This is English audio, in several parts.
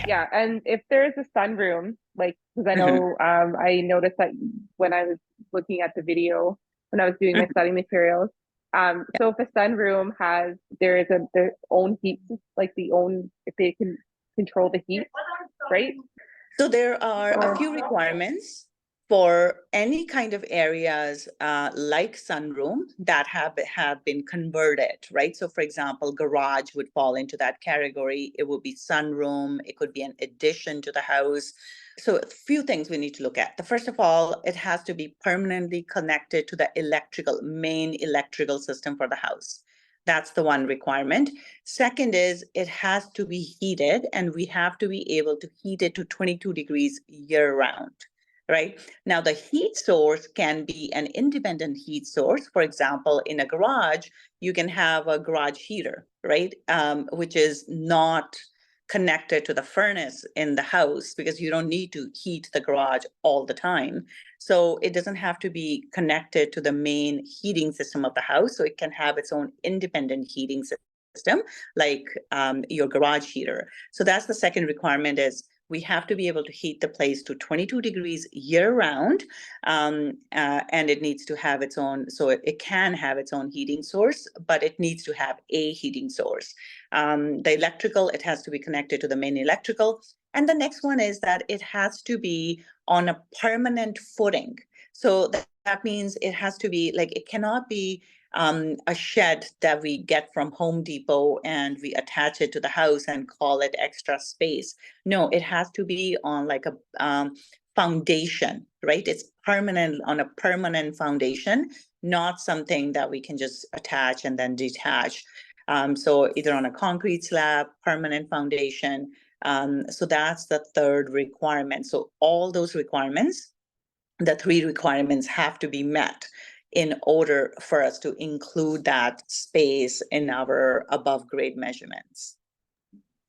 Okay, yeah. And if there's a sunroom, like, because I Mhm. know I noticed that when I was looking at the video, when I was doing my Mhm. study materials, so if a sunroom has, there is their own heat, like the own, if they can control the heat, right? So there are a Or, few requirements for any kind of areas like sunroom that have been converted, right? So for example, garage would fall into that category. It would be sunroom. It could be an addition to the house. So a few things we need to look at. The first of all, it has to be permanently connected to the main electrical system for the house. That's the one requirement. Second is it has to be heated, and we have to be able to heat it to 22 degrees year round, right? Now, the heat source can be an independent heat source. For example, in a garage, you can have a garage heater, right? Which is not connected to the furnace in the house because you don't need to heat the garage all the time. So it doesn't have to be connected to the main heating system of the house. So it can have its own independent heating system, like your garage heater. So that's the second requirement is we have to be able to heat the place to 22 degrees year round. And it needs to have its own, so it can have its own heating source, but it needs to have a heating source. The electrical, it has to be connected to the main electrical. And the next one is that it has to be on a permanent footing. So that means it has to be like, it cannot be a shed that we get from Home Depot and we attach it to the house and call it extra space. No, it has to be on like a foundation, right? It's permanent on a permanent foundation, not something that we can just attach and then detach. So either on a concrete slab, permanent foundation. So that's the third requirement. So all those requirements, the three requirements have to be met in order for us to include that space in our above grade measurements.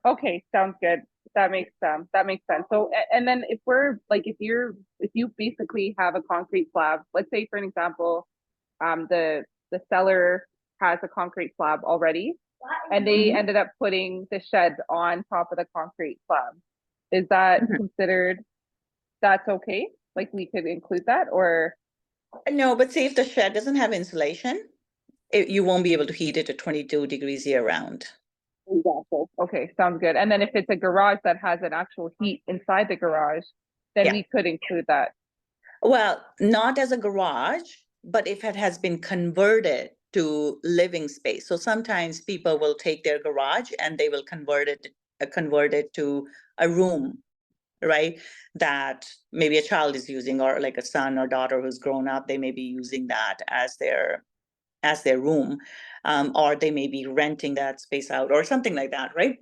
okay, sounds good. That makes sense. So, and then if we're like, if you basically have a concrete slab, let's say for an example, the seller has a concrete slab already, and they Mhm. ended up putting the shed on top of the concrete slab. Is that Mhm. considered, that's okay? Like we could include that, or No, but see if the shed doesn't have insulation, you won't be able to heat it to 22 degrees year round. exactly. Okay, sounds good. And then if it's a garage that has an actual heat inside the garage, then Yeah. we could include that. Well, not as a garage, but if it has been converted to living space. So sometimes people will take their garage and they will convert it to a room, right? That maybe a child is using, or like a son or daughter who's grown up, they may be using that as their room, or they may be renting that space out or something like that, right?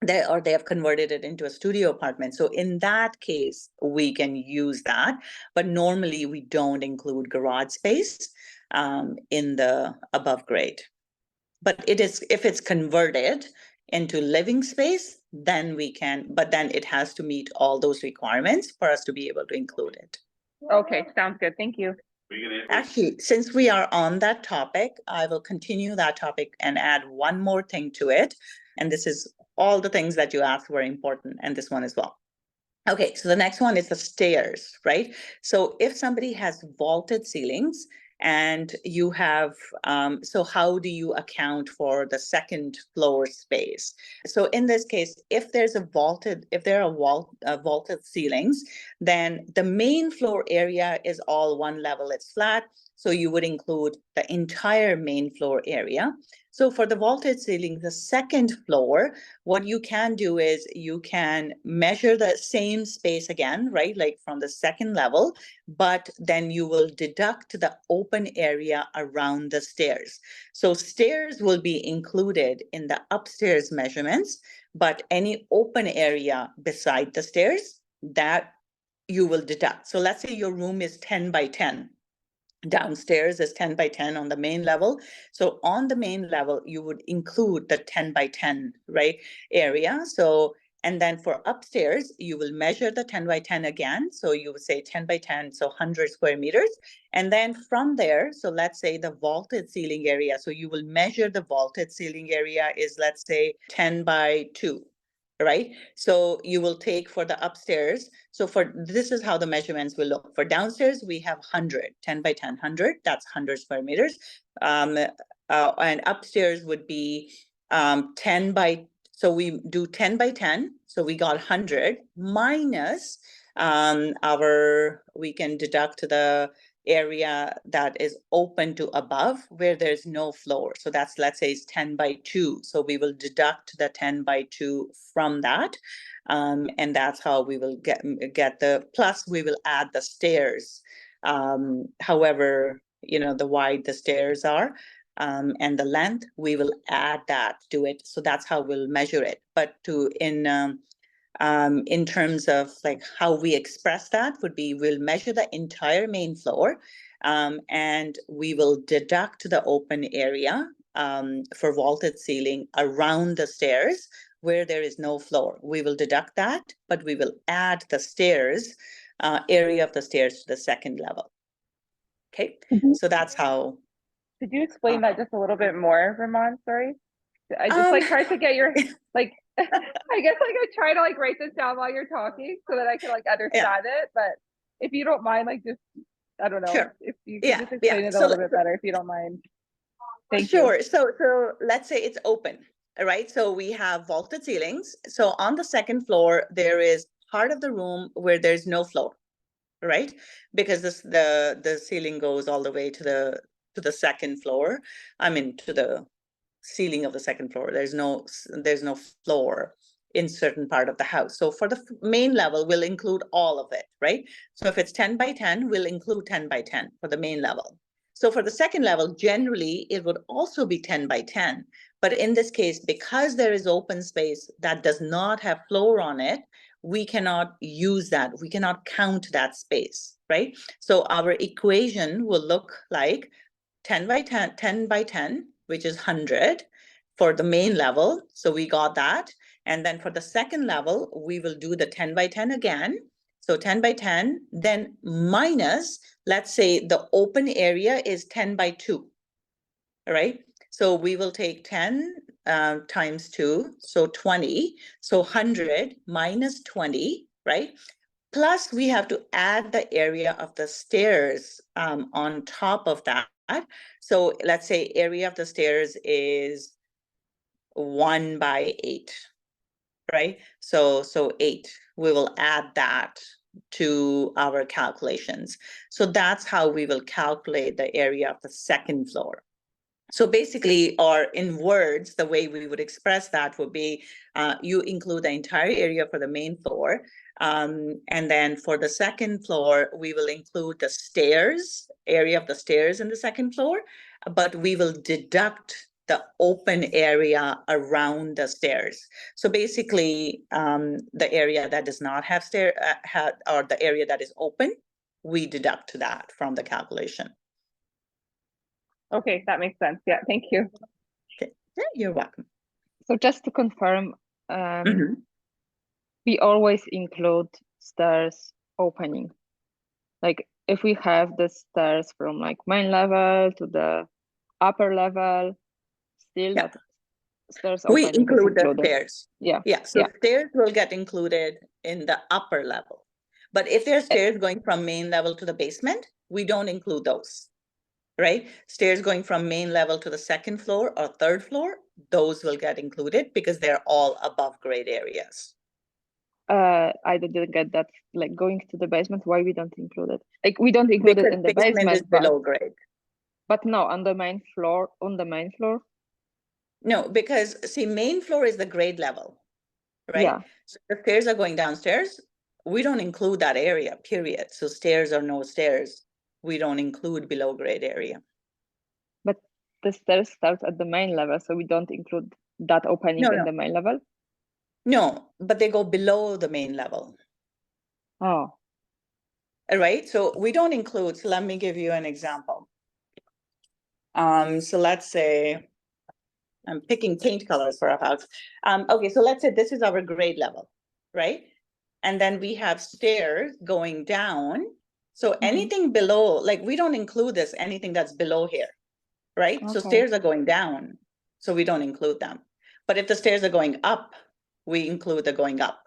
They have converted it into a studio apartment. So in that case, we can use that, but normally we don't include garage space in the above grade. But it is, if it's converted into living space, then we can, but then it has to meet all those requirements for us to be able to include it. Okay, sounds good. Thank you. Actually, since we are on that topic, I will continue that topic and add one more thing to it. And this is all the things that you asked were important, and this one as well. Okay, so the next one is the stairs, right? So if somebody has vaulted ceilings and you have, so how do you account for the second floor space? So in this case, if there are vaulted ceilings, then the main floor area is all one level, it's flat. So you would include the entire main floor area. So for the vaulted ceiling, the second floor, what you can do is you can measure the same space again, right? Like from the second level, but then you will deduct the open area around the stairs. So stairs will be included in the upstairs measurements, but any open area beside the stairs, that you will deduct. So let's say your room is 10 by 10. Downstairs is 10 by 10 on the main level. So on the main level, you would include the 10 by 10, right, area. So, and then for upstairs, you will measure the 10 by 10 again. So you would say 10 by 10, so 100 square meters. And then from there, so let's say the vaulted ceiling area. So you will measure the vaulted ceiling area is, let's say, 10 by 2. right? So you will take for the upstairs. So for this is how the measurements will look. For downstairs, we have 100, 10 by 10, 100. That's 100 square meters. And upstairs would be 10 by, so we do 10 by 10. So we got 100 minus we can deduct the area that is open to above where there's no floor. So that's, let's say, it's 10 by 2. So we will deduct the 10 by 2 from that. And that's how we will get the, plus we will add the stairs. However, the wide the stairs are, and the length, we will add that to it. So that's how we'll measure it. But in terms of like how we express that would be, we'll measure the entire main floor, and we will deduct the open area for vaulted ceiling around the stairs where there is no floor. We will deduct that, but we will add the stairs, area of the stairs to the second level. Okay, so that's how. Could you explain that just a little bit more, Ramon? Sorry. I just like tried to get your like I guess like I try to like write this down while you're talking so that I can like understand it. But if you don't mind, like just I don't know, Sure. if you can just explain it a little bit better, if you don't mind. Thank you. Sure. So let's say it's open, right? So we have vaulted ceilings. So on the second floor, there is part of the room where there's no floor, right? Because the ceiling goes all the way to the second floor. I mean, to the ceiling of the second floor. There's no floor in certain part of the house. So for the main level, we'll include all of it, right? So if it's 10 by 10, we'll include 10 by 10 for the main level. So for the second level, generally, it would also be 10 by 10. But in this case, because there is open space that does not have floor on it, we cannot use that. We cannot count that space, right? So our equation will look like 10 by 10, 10 by 10, which is 100 for the main level. So we got that. And then for the second level, we will do the 10 by 10 again. So 10 by 10, then minus, let's say the open area is 10 by 2, all right? So we will take 10 times 2, so 20. So 100 minus 20, right? Plus we have to add the area of the stairs on top of that. So let's say area of the stairs is 1 by 8, right? So 8, we will add that to our calculations. So that's how we will calculate the area of the second floor. So basically, or in words, the way we would express that would be, you include the entire area for the main floor. And then for the second floor, we will include the stairs, area of the stairs in the second floor, but we will deduct the open area around the stairs. So basically, the area that does not have or the area that is open, we deduct that from the calculation. Okay, that makes sense. Yeah, thank you. Okay. Yeah, you're welcome. So just to confirm, we always include stairs opening. Like if we have the stairs from like main level to the upper level, still that stairs opening we include the stairs. Yeah. So stairs will get included in the upper level. But if there's stairs going from main level to the basement, we don't include those. Right? Stairs going from main level to the second floor or third floor, those will get included because they're all above grade areas. I didn't get that. Like going to the basement, why we don't include it? Like we don't include it in the basement is below grade. But no, on the main floor, No, because see, main floor is the grade level, right? Yeah. So the stairs are going downstairs. We don't include that area, period. So stairs or no stairs, we don't include below grade area. But the stairs start at the main level, so we don't include that opening in the main level? No, but they go below the main level. Oh. All right, so we don't include, so let me give you an example. So let's say, I'm picking paint colors for our house. Okay, so let's say this is our grade level, right? And then we have stairs going down. So anything below, like we don't include this, anything that's below here, right? Okay. So stairs are going down, so we don't include them. But if the stairs are going up, we include the going up,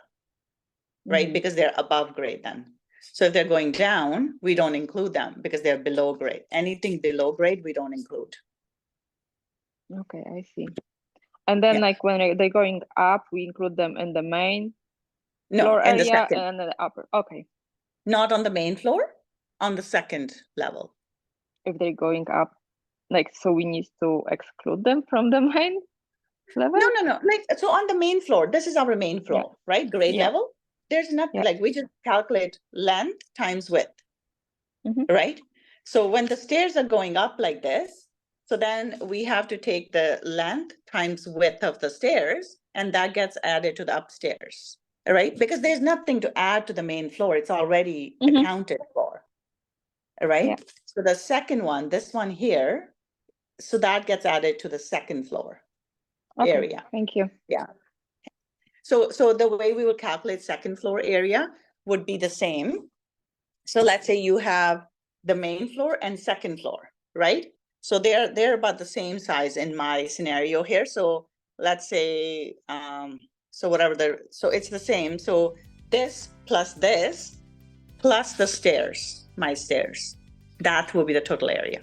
right? Mhm. Because they're above grade then. So if they're going down, we don't include them because they're below grade. Anything below grade, we don't include. Okay, I see. And then Yeah. like when they're going up, we include them in the main No, floor in the area second, and the upper. Okay, not on the main floor, on the second level. if they're going up, like, so we need to exclude them from the main level? No. Like, so on the main floor, this is our main Yeah. floor, right? Grade Yeah. level. There's not Yeah. like we just calculate length times width, Mhm. right? So when the stairs are going up like this, so then we have to take the length times width of the stairs, and that gets added to the upstairs, right? Because there's nothing to add to the main floor. It's already Mhm. accounted for, right? Yeah. So the second one, this one here, so that gets added to the second floor Okay. area. Thank you. Yeah. So the way we would calculate second floor area would be the same. So let's say you have the main floor and second floor, right? So they're about the same size in my scenario here. So let's say, so it's the same. So this plus the stairs, my stairs, that will be the total area.